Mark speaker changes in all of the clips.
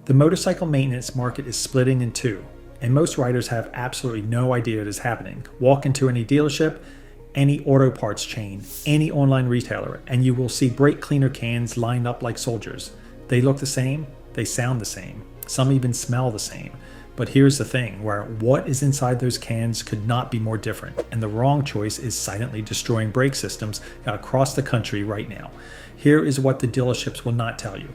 Speaker 1: The motorcycle maintenance market is splitting in two, and most riders have absolutely no idea it is happening. Walk into any dealership, any auto parts chain, any online retailer, and you will see brake cleaner cans lined up like soldiers. They look the same, they sound the same, some even smell the same. But here's the thing, where what is inside those cans could not be more different, and the wrong choice is silently destroying brake systems across the country right now. Here is what the dealerships will not tell you.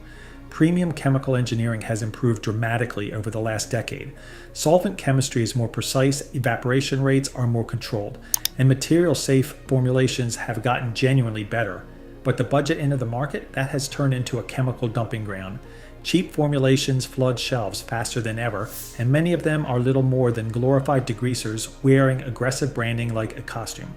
Speaker 1: Premium chemical engineering has improved dramatically over the last decade. Solvent chemistry is more precise, evaporation rates are more controlled, and material-safe formulations have gotten genuinely better. But the budget end of the market, that has turned into a chemical dumping ground. Cheap formulations flood shelves faster than ever, and many of them are little more than glorified degreasers wearing aggressive branding like a costume.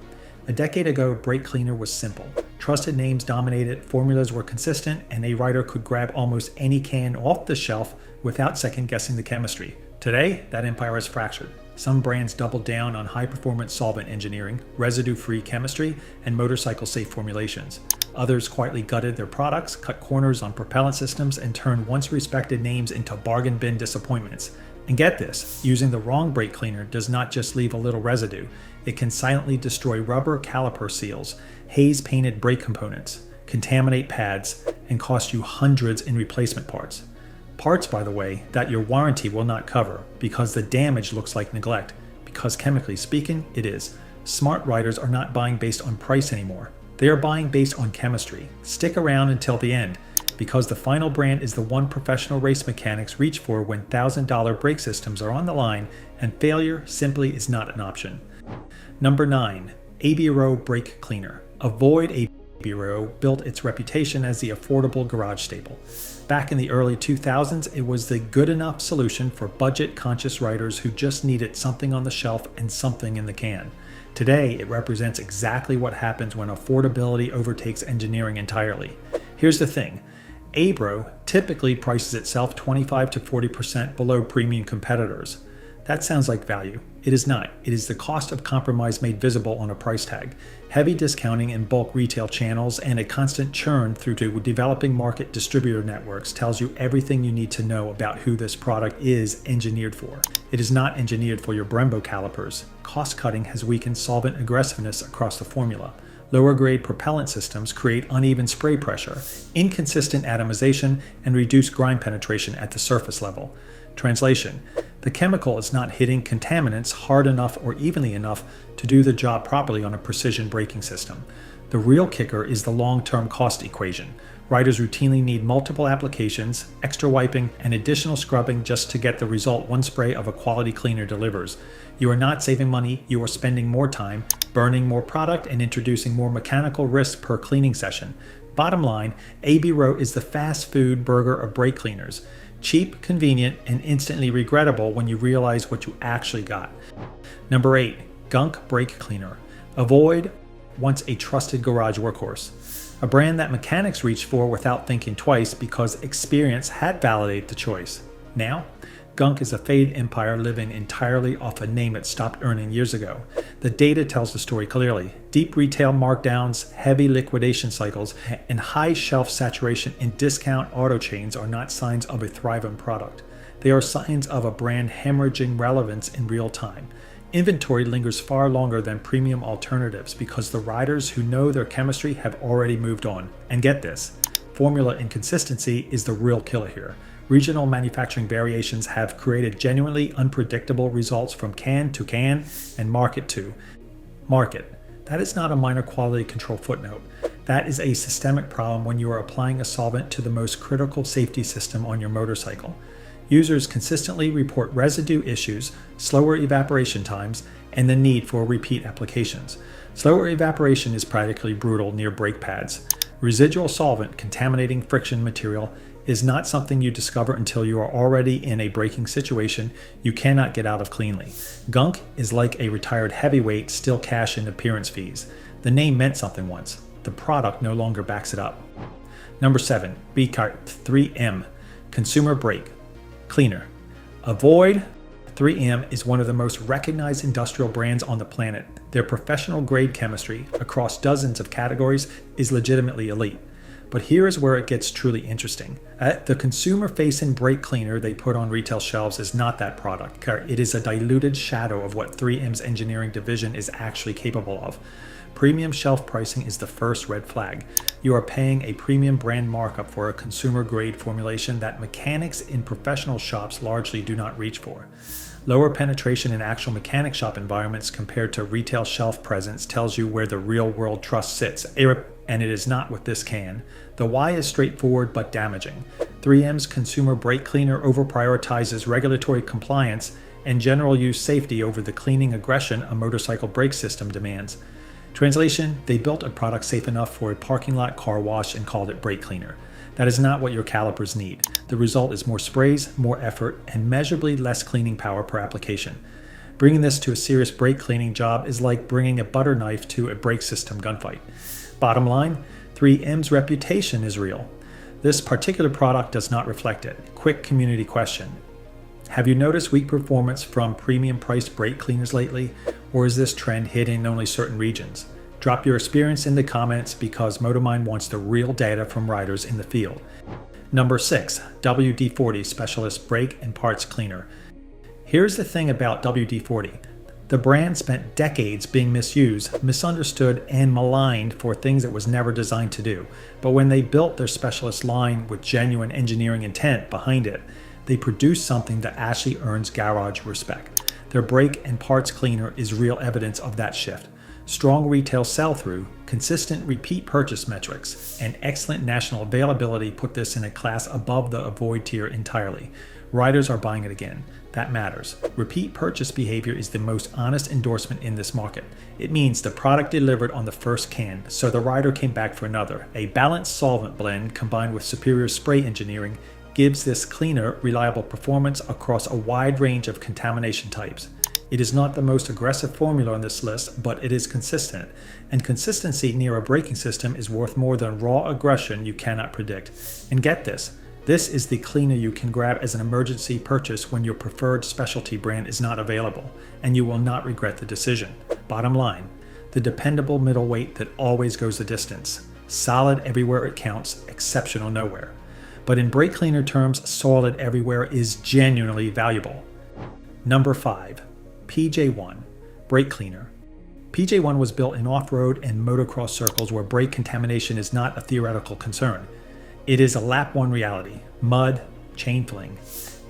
Speaker 1: A decade ago, brake cleaner was simple. Trusted names dominated, formulas were consistent, and a rider could grab almost any can off the shelf without second-guessing the chemistry. Today, that empire is fractured. Some brands doubled down on high-performance solvent engineering, residue-free chemistry, and motorcycle-safe formulations. Others quietly gutted their products, cut corners on propellant systems, and turned once-respected names into bargain bin disappointments. And get this, using the wrong brake cleaner does not just leave a little residue. It can silently destroy rubber caliper seals, haze-painted brake components, contaminate pads, and cost you hundreds in replacement parts. Parts, by the way, that your warranty will not cover because the damage looks like neglect, because chemically speaking, it is. Smart riders are not buying based on price anymore. They are buying based on chemistry. Stick around until the end, because the final brand is the one professional race mechanics reach for when $1,000 brake systems are on the line and failure simply is not an option. Number 9. ABRO Brake Cleaner. Avoid ABRO built its reputation as the affordable garage staple. Back in the early 2000s, it was the good enough solution for budget-conscious riders who just needed something on the shelf and something in the can. Today, it represents exactly what happens when affordability overtakes engineering entirely. Here's the thing. ABRO typically prices itself 25 to 40% below premium competitors. That sounds like value. It is not. It is the cost of compromise made visible on a price tag. Heavy discounting in bulk retail channels and a constant churn through to developing market distributor networks tells you everything you need to know about who this product is engineered for. It is not engineered for your Brembo calipers. Cost cutting has weakened solvent aggressiveness across the formula. Lower grade propellant systems create uneven spray pressure, inconsistent atomization, and reduced grind penetration at the surface level. Translation: the chemical is not hitting contaminants hard enough or evenly enough to do the job properly on a precision braking system. The real kicker is the long-term cost equation. Riders routinely need multiple applications, extra wiping, and additional scrubbing just to get the result one spray of a quality cleaner delivers. You are not saving money, you are spending more time, burning more product, and introducing more mechanical risk per cleaning session. Bottom line, ABRO is the fast food burger of brake cleaners. Cheap, convenient, and instantly regrettable when you realize what you actually got. Number 8. Gunk Brake Cleaner. Avoid once a trusted garage workhorse. A brand that mechanics reached for without thinking twice because experience had validated the choice. Now, Gunk is a faded empire living entirely off a name it stopped earning years ago. The data tells the story clearly. Deep retail markdowns, heavy liquidation cycles, and high shelf saturation in discount auto chains are not signs of a thriving product. They are signs of a brand hemorrhaging relevance in real time. Inventory lingers far longer than premium alternatives because the riders who know their chemistry have already moved on. And get this, formula inconsistency is the real killer here. Regional manufacturing variations have created genuinely unpredictable results from can to can and market to market. That is not a minor quality control footnote. That is a systemic problem when you are applying a solvent to the most critical safety system on your motorcycle. Users consistently report residue issues, slower evaporation times, and the need for repeat applications. Slower evaporation is practically brutal near brake pads. Residual solvent contaminating friction material is not something you discover until you are already in a braking situation you cannot get out of cleanly. Gunk is like a retired heavyweight still cash in appearance fees. The name meant something once. The product no longer backs it up. Number 7. BCART 3M Consumer Brake Cleaner. Avoid 3M is one of the most recognized industrial brands on the planet. Their professional grade chemistry across dozens of categories is legitimately elite. But here is where it gets truly interesting. The consumer-facing brake cleaner they put on retail shelves is not that product. It is a diluted shadow of what 3M's engineering division is actually capable of. Premium shelf pricing is the first red flag. You are paying a premium brand markup for a consumer-grade formulation that mechanics in professional shops largely do not reach for. Lower penetration in actual mechanic shop environments compared to retail shelf presence tells you where the real-world trust sits, and it is not with this can. The why is straightforward but damaging. 3M's consumer brake cleaner over-prioritizes regulatory compliance and general use safety over the cleaning aggression a motorcycle brake system demands. Translation, they built a product safe enough for a parking lot car wash and called it brake cleaner. That is not what your calipers need. The result is more sprays, more effort, and measurably less cleaning power per application. Bringing this to a serious brake cleaning job is like bringing a butter knife to a brake system gunfight. Bottom line, 3M's reputation is real. This particular product does not reflect it. Quick community question. Have you noticed weak performance from premium priced brake cleaners lately, or is this trend hitting only certain regions? Drop your experience in the comments because MotoMind wants the real data from riders in the field. Number 6, WD-40 Specialist Brake and Parts Cleaner. Here's the thing about WD-40. The brand spent decades being misused, misunderstood, and maligned for things it was never designed to do. But when they built their specialist line with genuine engineering intent behind it, they produced something that actually earns garage respect. Their brake and parts cleaner is real evidence of that shift. Strong retail sell-through, consistent repeat purchase metrics, and excellent national availability put this in a class above the avoid tier entirely. Riders are buying it again. That matters. Repeat purchase behavior is the most honest endorsement in this market. It means the product delivered on the first can, so the rider came back for another. A balanced solvent blend combined with superior spray engineering gives this cleaner reliable performance across a wide range of contamination types. It is not the most aggressive formula on this list, but it is consistent. And consistency near a braking system is worth more than raw aggression you cannot predict. And get this, this is the cleaner you can grab as an emergency purchase when your preferred specialty brand is not available, and you will not regret the decision. Bottom line, the dependable middleweight that always goes the distance. Solid everywhere it counts, exceptional nowhere. But in brake cleaner terms, solid everywhere is genuinely valuable. Number 5. PJ1 Brake Cleaner. PJ1 was built in off-road and motocross circles where brake contamination is not a theoretical concern. It is a lap 1 reality. Mud, chain fling,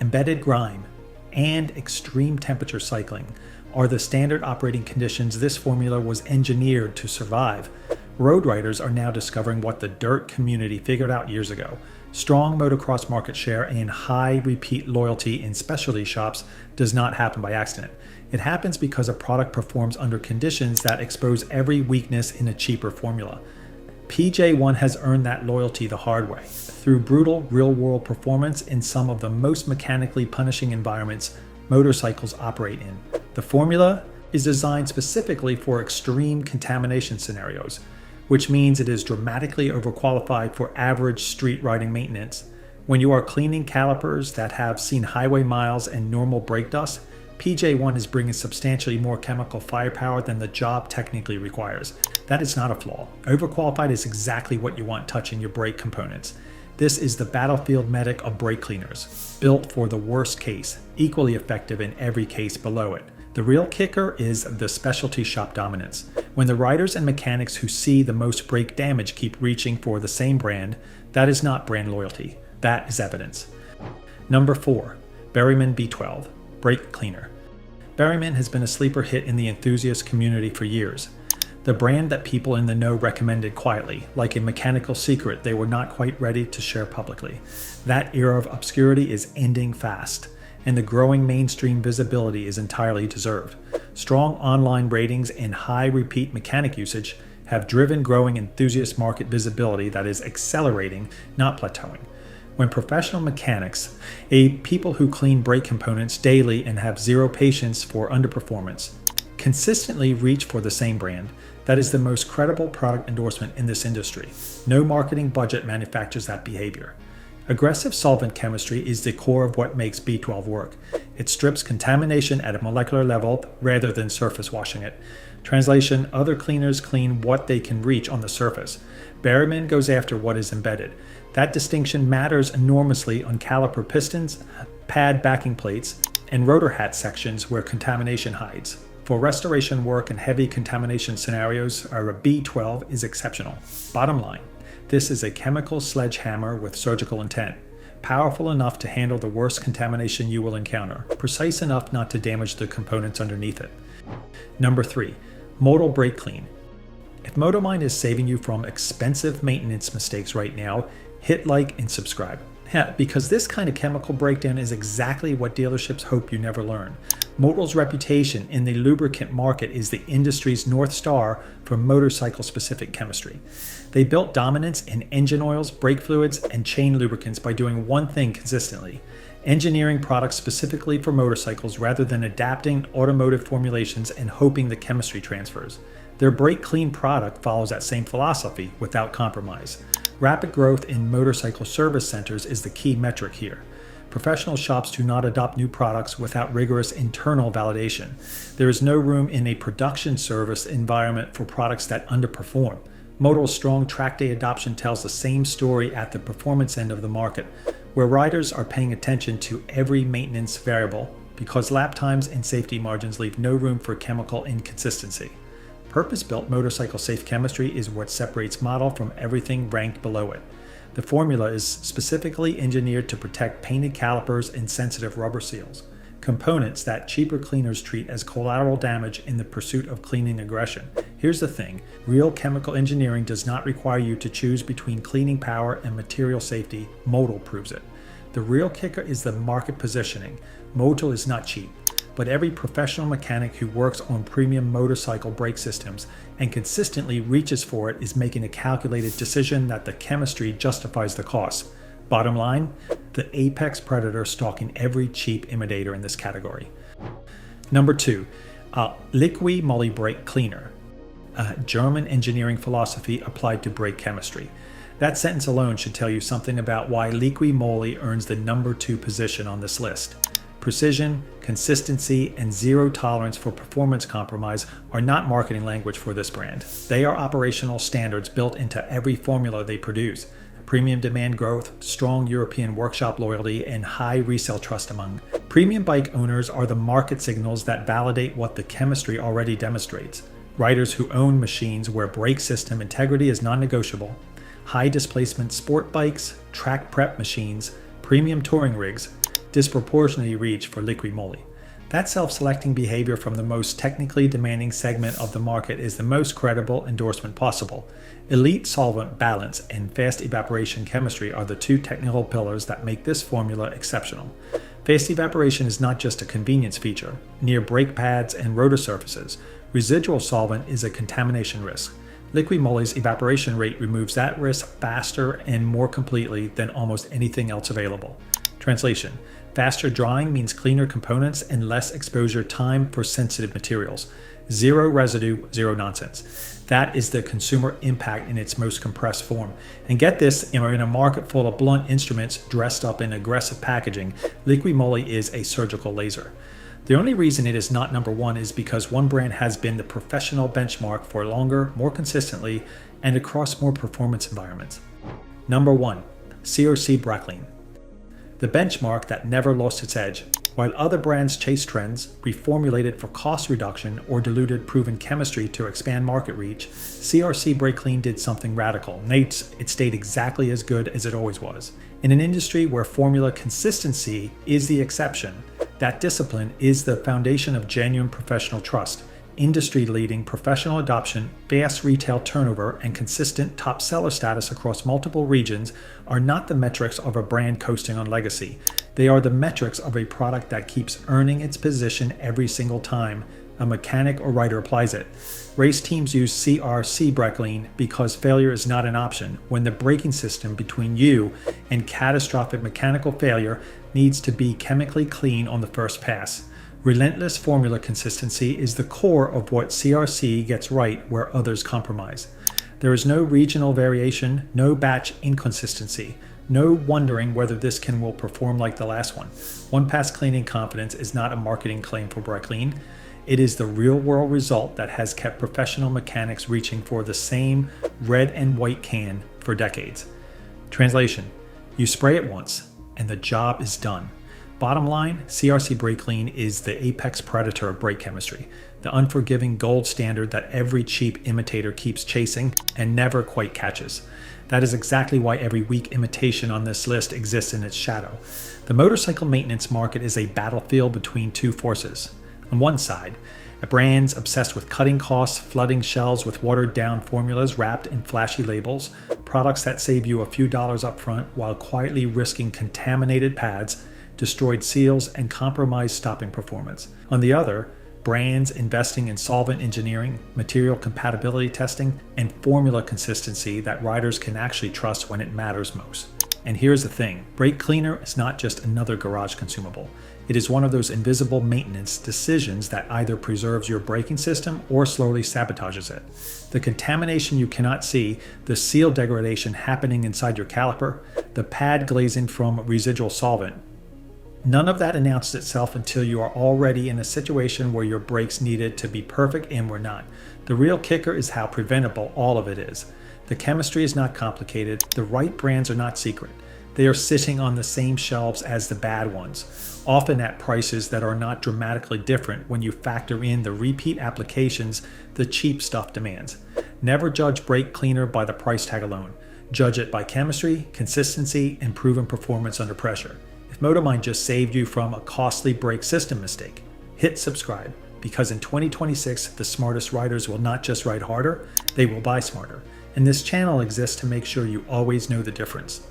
Speaker 1: embedded grime, and extreme temperature cycling are the standard operating conditions this formula was engineered to survive. Road riders are now discovering what the dirt community figured out years ago. Strong motocross market share and high repeat loyalty in specialty shops does not happen by accident. It happens because a product performs under conditions that expose every weakness in a cheaper formula. PJ1 has earned that loyalty the hard way, through brutal real-world performance in some of the most mechanically punishing environments motorcycles operate in. The formula is designed specifically for extreme contamination scenarios, which means it is dramatically overqualified for average street riding maintenance. When you are cleaning calipers that have seen highway miles and normal brake dust, PJ1 is bringing substantially more chemical firepower than the job technically requires. That is not a flaw. Overqualified is exactly what you want touching your brake components. This is the battlefield medic of brake cleaners, built for the worst case, equally effective in every case below it. The real kicker is the specialty shop dominance. When the riders and mechanics who see the most brake damage keep reaching for the same brand, that is not brand loyalty. That is evidence. Number 4. Berryman B12 Brake Cleaner. Berryman has been a sleeper hit in the enthusiast community for years. The brand that people in the know recommended quietly, like a mechanical secret they were not quite ready to share publicly. That era of obscurity is ending fast, and the growing mainstream visibility is entirely deserved. Strong online ratings and high repeat mechanic usage have driven growing enthusiast market visibility that is accelerating, not plateauing. When professional mechanics, people who clean brake components daily and have zero patience for underperformance, consistently reach for the same brand, that is the most credible product endorsement in this industry. No marketing budget manufactures that behavior. Aggressive solvent chemistry is the core of what makes B12 work. It strips contamination at a molecular level rather than surface washing it. Translation: other cleaners clean what they can reach on the surface. Berryman goes after what is embedded. That distinction matters enormously on caliper pistons, pad backing plates, and rotor hat sections where contamination hides. For restoration work and heavy contamination scenarios, our B12 is exceptional. Bottom line, this is a chemical sledgehammer with surgical intent. Powerful enough to handle the worst contamination you will encounter, precise enough not to damage the components underneath it. Number 3. Modal Brake Clean. If Motomind is saving you from expensive maintenance mistakes right now, hit like and subscribe. Because this kind of chemical breakdown is exactly what dealerships hope you never learn. Modal's reputation in the lubricant market is the industry's North Star for motorcycle-specific chemistry. They built dominance in engine oils, brake fluids, and chain lubricants by doing one thing consistently: engineering products specifically for motorcycles rather than adapting automotive formulations and hoping the chemistry transfers. Their Brake Clean product follows that same philosophy without compromise. Rapid growth in motorcycle service centers is the key metric here. Professional shops do not adopt new products without rigorous internal validation. There is no room in a production service environment for products that underperform. Modal's strong track day adoption tells the same story at the performance end of the market, where riders are paying attention to every maintenance variable because lap times and safety margins leave no room for chemical inconsistency. Purpose-built motorcycle safe chemistry is what separates Model from everything ranked below it. The formula is specifically engineered to protect painted calipers and sensitive rubber seals, components that cheaper cleaners treat as collateral damage in the pursuit of cleaning aggression. Here's the thing: real chemical engineering does not require you to choose between cleaning power and material safety. Modal proves it. The real kicker is the market positioning. Modal is not cheap, but every professional mechanic who works on premium motorcycle brake systems and consistently reaches for it is making a calculated decision that the chemistry justifies the cost. Bottom line, the apex predator stalking every cheap imitator in this category. Number 2, Liqui Moly Brake Cleaner, a German engineering philosophy applied to brake chemistry. That sentence alone should tell you something about why Liqui Moly earns the number 2 position on this list. Precision, consistency, and zero tolerance for performance compromise are not marketing language for this brand. They are operational standards built into every formula they produce. Premium demand growth, strong European workshop loyalty, and high resale trust among premium bike owners are the market signals that validate what the chemistry already demonstrates. Riders who own machines where brake system integrity is non-negotiable, high displacement sport bikes, track prep machines, premium touring rigs, disproportionately reach for Liqui Moly. That self-selecting behavior from the most technically demanding segment of the market is the most credible endorsement possible. Elite solvent balance and fast evaporation chemistry are the 2 technical pillars that make this formula exceptional. Fast evaporation is not just a convenience feature. Near brake pads and rotor surfaces, residual solvent is a contamination risk. Liqui Moly's evaporation rate removes that risk faster and more completely than almost anything else available. Translation: faster drying means cleaner components and less exposure time for sensitive materials. Zero residue, zero nonsense. That is the consumer impact in its most compressed form. And get this, in a market full of blunt instruments dressed up in aggressive packaging, Liqui Moly is a surgical laser. The only reason it is not number 1 is because one brand has been the professional benchmark for longer, more consistently, and across more performance environments. Number 1, CRC Brake. The benchmark that never lost its edge. While other brands chase trends, reformulated for cost reduction, or diluted proven chemistry to expand market reach, CRC Brake Clean did something radical. It stayed exactly as good as it always was. In an industry where formula consistency is the exception, that discipline is the foundation of genuine professional trust. Industry-leading professional adoption, fast retail turnover, and consistent top seller status across multiple regions are not the metrics of a brand coasting on legacy. They are the metrics of a product that keeps earning its position every single time a mechanic or rider applies it. Race teams use CRC Brake Clean because failure is not an option when the braking system between you and catastrophic mechanical failure needs to be chemically clean on the first pass. Relentless formula consistency is the core of what CRC gets right where others compromise. There is no regional variation, no batch inconsistency. No wondering whether this will perform like the last one. One pass cleaning confidence is not a marketing claim for Brightclean. It is the real world result that has kept professional mechanics reaching for the same red and white can for decades. Translation: you spray it once and the job is done. Bottom line, CRC Brake Clean is the apex predator of brake chemistry, the unforgiving gold standard that every cheap imitator keeps chasing and never quite catches. That is exactly why every weak imitation on this list exists in its shadow. The motorcycle maintenance market is a battlefield between two forces. On one side, brands obsessed with cutting costs, flooding shelves with watered-down formulas wrapped in flashy labels, products that save you a few dollars up front while quietly risking contaminated pads, destroyed seals, and compromised stopping performance. On the other, brands investing in solvent engineering, material compatibility testing, and formula consistency that riders can actually trust when it matters most. And here's the thing, brake cleaner is not just another garage consumable. It is one of those invisible maintenance decisions that either preserves your braking system or slowly sabotages it. The contamination you cannot see, the seal degradation happening inside your caliper, the pad glazing from residual solvent, none of that announced itself until you are already in a situation where your brakes needed to be perfect and were not. The real kicker is how preventable all of it is. The chemistry is not complicated. The right brands are not secret. They are sitting on the same shelves as the bad ones, often at prices that are not dramatically different when you factor in the repeat applications the cheap stuff demands. Never judge brake cleaner by the price tag alone. Judge it by chemistry, consistency, and proven performance under pressure. If MotoMind just saved you from a costly brake system mistake, hit subscribe, because in 2026, the smartest riders will not just ride harder, they will buy smarter. And this channel exists to make sure you always know the difference.